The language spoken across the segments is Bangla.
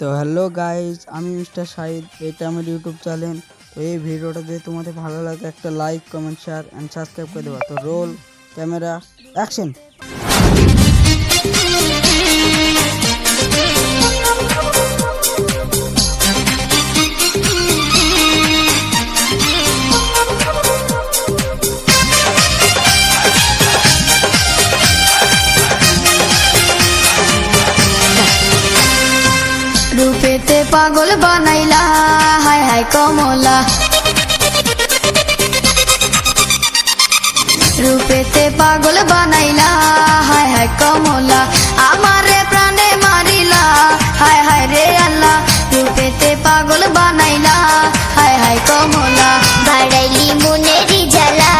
তো হ্যালো গাইস, আমি মিস্টার শাহিদ। এটা আমার ইউটিউব চ্যানেল। তো এই ভিডিওটা যদি তোমাদের ভালো লাগে একটা like, comment, share and subscribe করে দেবা। তো রোল ক্যামেরা অ্যাকশন। रूपेते पागल बनाइला हाय हाय कमला। रूपेते पागल बनाइला हाय हाय कमला। आमारे प्राणे मारिला हाय हाय रे अल्लाह। रूपेते पागल बनाइला हाय हाय कमला। बाड़ैली मुनेरी जला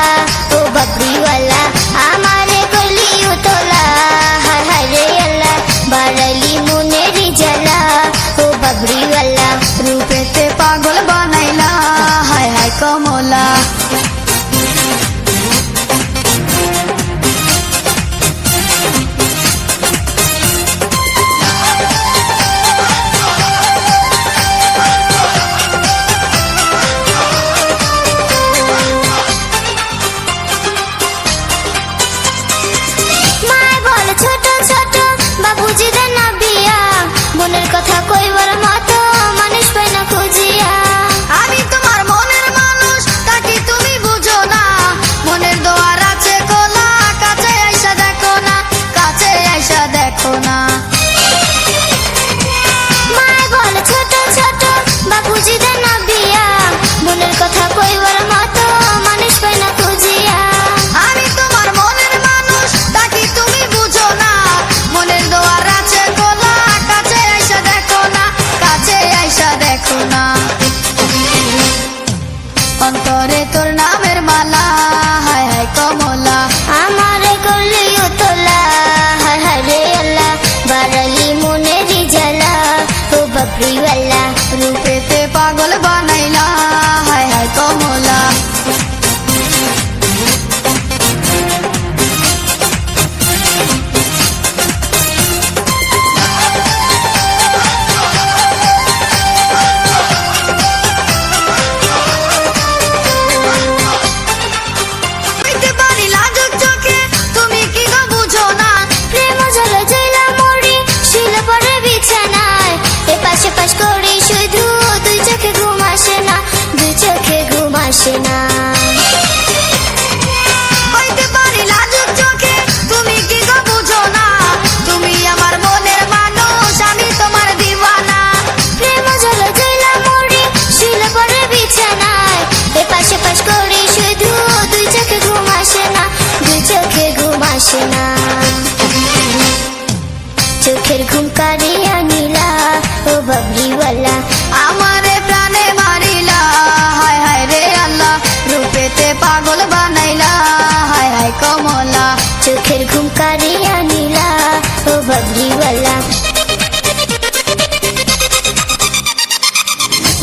ओ बकरीवाला हमारे गली उतोला हाय हाय रे अल्लाह। बाड़ैली मुनेरी जला ओ बकरीवाला रूपेते पागल बनाइला हाय हाय कमला। माय बोल छोट छोट बाबूजी दे ना बिया बोनेर कथा কইবার মতো মানুষ পাই না খুঁজিয়া। আমি তোমার মনের মানুষ তাকে তুমি বুঝো না। মনের দোয়ার আছে খোলা, কাছে আইসা দেখো না, কাছে আইসা দেখো না। মায় বলে ছোট ছোট বাবুজি দে না বিয়া বোনের কথা কইবার মতো মানুষ পাই না খুঁজিয়া। আমি তোমার মনের মানুষ তাকে তুমি বুঝো না। মনের দোয়ার আছে খোলা, কাছে আইসা দেখো না, কাছে আইসা দেখো না। অন্তরে তোর নামের মালা হায় হায় কমলা। আমারে করলি উতলা হায় হায় রে আল্লাহ। বাড়ালি মনেরি জ্বালা ও বকরিওয়ালা রূপেতে পাগল বানাইলা হায় হায় কমলা। হইতে পারি লাজুক চোখে, তুমি কি গো বুঝো না? প্রেম জলে জেলা মরি শিল পরে বিছানায় এপাশে পাশ করি শুধু দুই চোখে ঘুম আসে না, দুই চোখে ঘুম আসে না। হইতে পারি লাজুক চোখে, তুমি কি গো বুঝো না? তুমি আমার মনের মানুষ, আমি তোমার দিওয়ানা। প্রেম জলে জেলা মরি শিল পরে বিছানায় এপাশে পাশ করি শুধু দুই চোখে ঘুম আসে না, দুই চোখে ঘুম আসে না। চোখের ঘুম কারিয়া নীলা ও বাবরিওয়ালা আমারে প্রাণে মারিলা হায় হায় রে আল্লাহ। রূপেতে পাগল বানাইলা হায় হায় কমলা। চোখের ঘুম কারিয়া নীলা ও বাবরিওয়ালা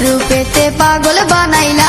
রূপেতে পাগল বানাইলা